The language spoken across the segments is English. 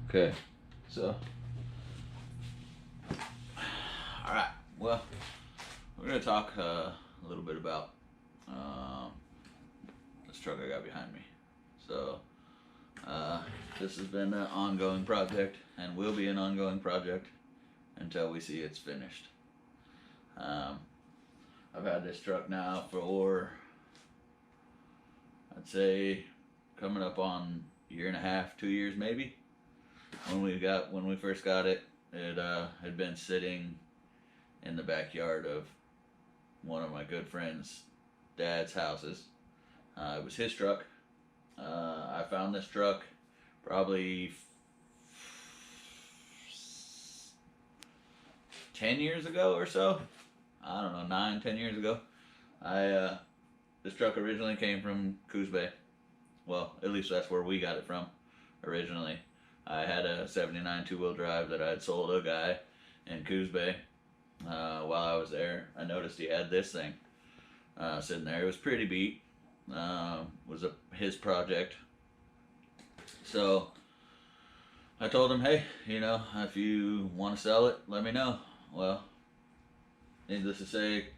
Okay, so, alright, well, we're going to talk a little bit about this truck I got behind me. So, this has been an ongoing project and will be an ongoing project until we see it's finished. I've had this truck now for, I'd say, coming up on a year and a half, 2 years maybe. When we first got it, it had been sitting in the backyard of one of my good friend's dad's houses. It was his truck. I found this truck probably 10 years ago or so. I don't know, 9, 10 years ago. This truck originally came from Coos Bay. Well, at least that's where we got it from originally. I had a 79 two-wheel drive that I had sold a guy in Coos Bay. While I was there, I noticed he had this thing sitting there. It was pretty beat. Was his project. So I told him, hey, if you want to sell it, let me know. Well, needless to say,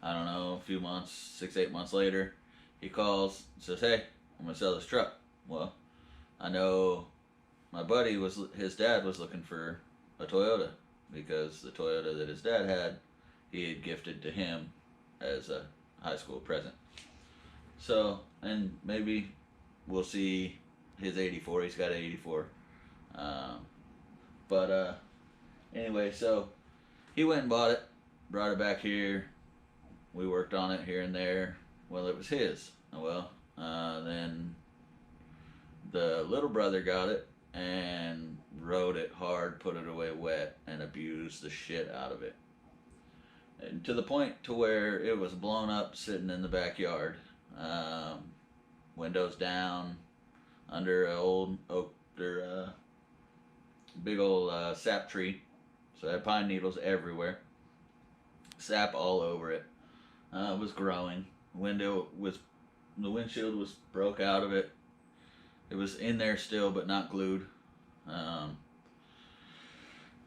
I don't know, a few months, 6, 8 months later, he calls and says, hey, I'm going to sell this truck. Well, I know my buddy his dad was looking for a Toyota because the Toyota that his dad had, he had gifted to him as a high school present. So, and maybe we'll see his 84. He's got an 84. Anyway, so he went and bought it, brought it back here. We worked on it here and there. Well, it was his. Well, then the little brother got it and rode it hard, put it away wet, and abused the shit out of it. And to the point to where it was blown up sitting in the backyard. Windows down, under an old oak, or big old sap tree. So it had pine needles everywhere. Sap all over it. It was growing. The windshield was broke out of it. It was in there still, but not glued.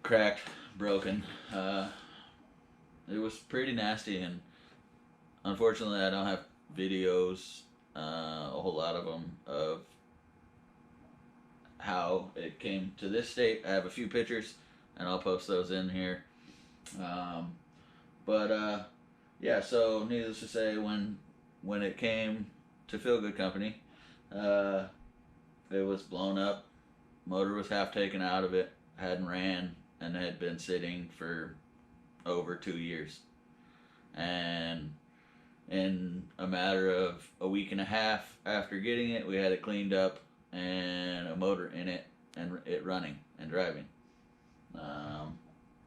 Cracked, broken. It was pretty nasty, and unfortunately I don't have videos, a whole lot of them, of how it came to this state. I have a few pictures, and I'll post those in here. Yeah, so needless to say, when it came to Feel Good Company, it was blown up. Motor was half taken out of it, hadn't ran, and had been sitting for over 2 years. And in a matter of a week and a half after getting it, we had it cleaned up and a motor in it and it running and driving.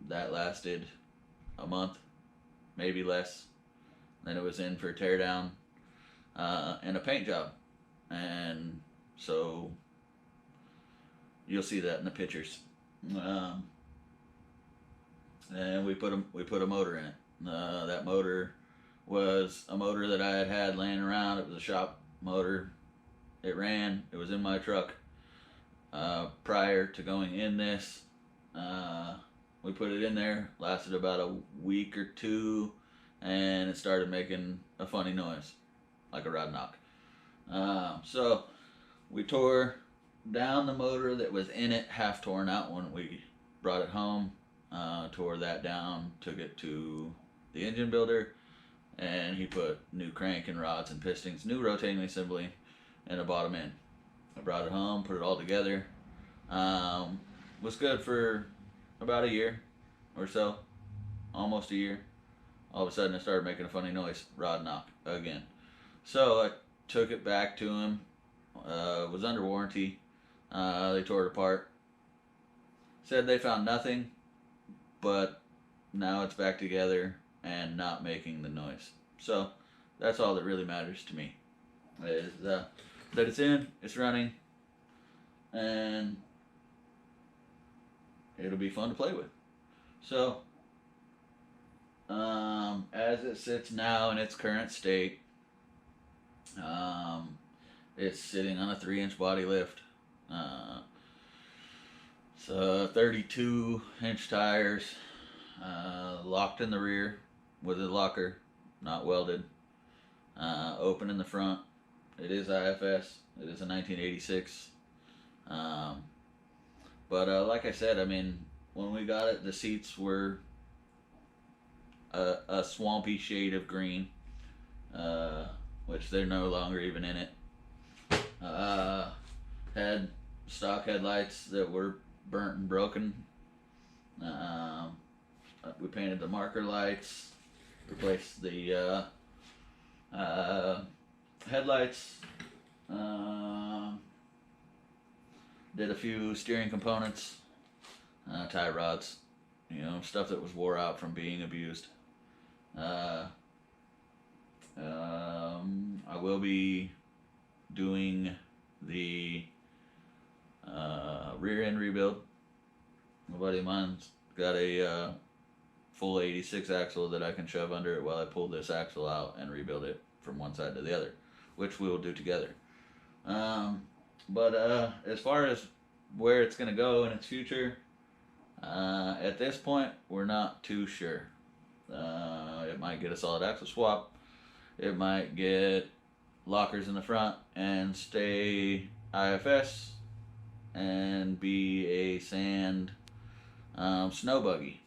That lasted a month, maybe less. Then it was in for a teardown and a paint job. And so you'll see that in the pictures. And we put a motor in it. That motor was a motor that I had laying around. It was a shop motor. It ran. It was in my truck prior to going in this. We put it in there. Lasted about a week or two, and it started making a funny noise, like a rod knock. So we tore down the motor that was in it, half torn out when we brought it home. Tore that down, took it to the engine builder, and he put new crank and rods and pistons, new rotating assembly, and a bottom end. I brought it home, put it all together. Was good for about a year or so, almost a year. All of a sudden it started making a funny noise, rod knock again. So I took it back to him. It was under warranty. They tore it apart. Said they found nothing, but now it's back together and not making the noise. So that's all that really matters to me, is that it's in, it's running, and it'll be fun to play with. So as it sits now in its current state, it's sitting on a 3-inch body lift. So 32-inch tires, locked in the rear with a locker, not welded. Open in the front. It is IFS. It is a 1986. Um, but like I said, I mean, when we got it, the seats were a swampy shade of green, which they're no longer even in it. Had stock headlights that were burnt and broken. We painted the marker lights, replaced the headlights, did a few steering components, tie rods, stuff that was wore out from being abused. I will be doing the rear end rebuild. A buddy of mine's got a full 86 axle that I can shove under it while I pull this axle out and rebuild it from one side to the other, which we will do together. But as far as where it's going to go in its future, at this point, we're not too sure. It might get a solid axle swap. It might get lockers in the front and stay IFS and be a sand snow buggy,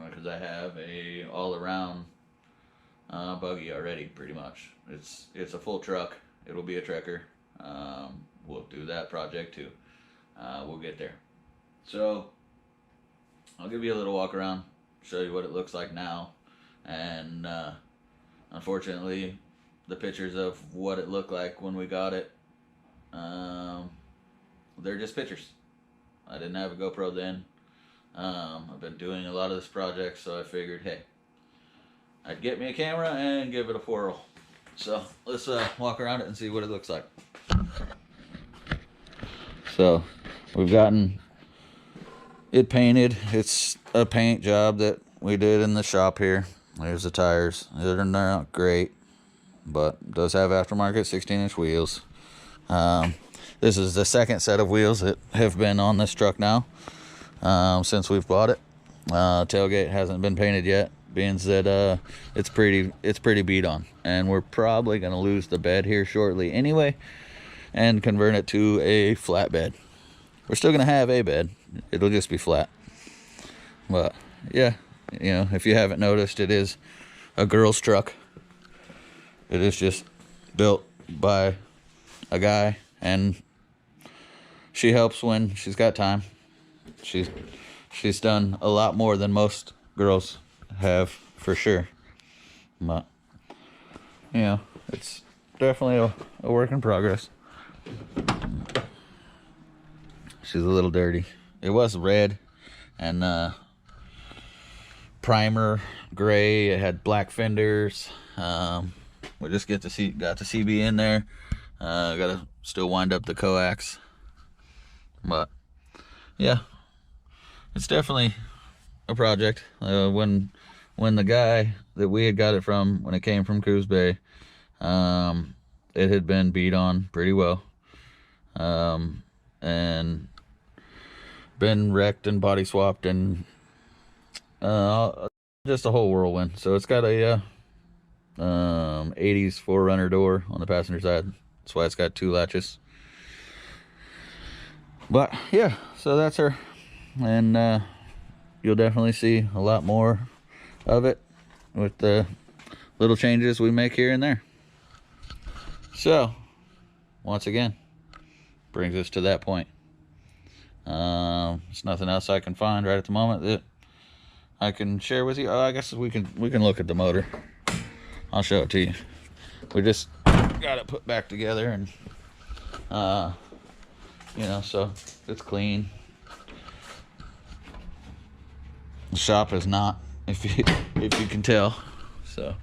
because I have a all-around buggy already. Pretty much, it's a full truck. It'll be a trekker. We'll do that project too. We'll get there. So I'll give you a little walk around, show you what it looks like now, and unfortunately, the pictures of what it looked like when we got it, they're just pictures. I didn't have a GoPro then. I've been doing a lot of this project, so I figured, hey, I'd get me a camera and give it a whirl. So let's walk around it and see what it looks like. So we've gotten it painted. It's a paint job that we did in the shop here. There's the tires. They're not great, but it does have aftermarket 16-inch wheels. This is the second set of wheels that have been on this truck now since we've bought it. Tailgate hasn't been painted yet, being that it's pretty beat on, and we're probably gonna lose the bed here shortly anyway and convert it to a flat bed. We're still gonna have a bed, it'll just be flat. But yeah, if you haven't noticed, it is a girl's truck. It is just built by a guy, and she helps when she's got time. She's done a lot more than most girls have, for sure. But it's definitely a work in progress. She's a little dirty. It was red and primer gray. It had black fenders. We just got the CB in there. Gotta still wind up the coax. But yeah, it's definitely a project. When the guy that we had got it from, when it came from Coos Bay, it had been beat on pretty well, and been wrecked and body swapped, and just a whole whirlwind. So it's got a 80s 4Runner door on the passenger side. That's why it's got 2 latches. But yeah, so that's her, and you'll definitely see a lot more of it with the little changes we make here and there. So once again, brings us to that point. There's nothing else I can find right at the moment that I can share with you. I guess we can look at the motor. I'll show it to you. We just got it put back together, and so it's clean. The shop is not, if you can tell. So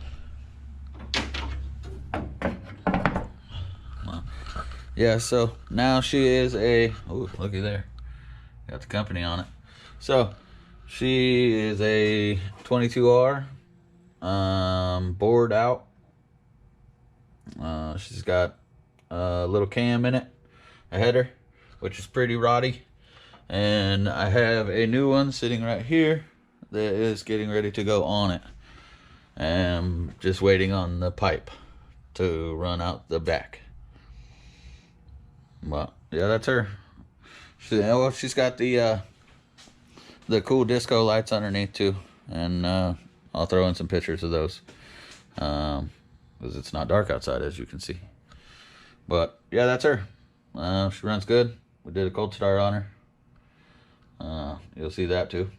yeah, so now she is a, oh, looky there, got the company on it. So she is a 22R, bored out. She's got a little cam in it, a header, which is pretty rotty. And I have a new one sitting right here that is getting ready to go on it. And I'm just waiting on the pipe to run out the back. Well, yeah, that's her. She's got the cool disco lights underneath too, and I'll throw in some pictures of those, because it's not dark outside, as you can see. But yeah, that's her. She runs good. We did a cold start on her. You'll see that too.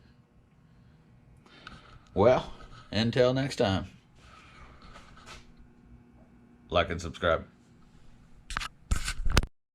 Well, until next time, like and subscribe.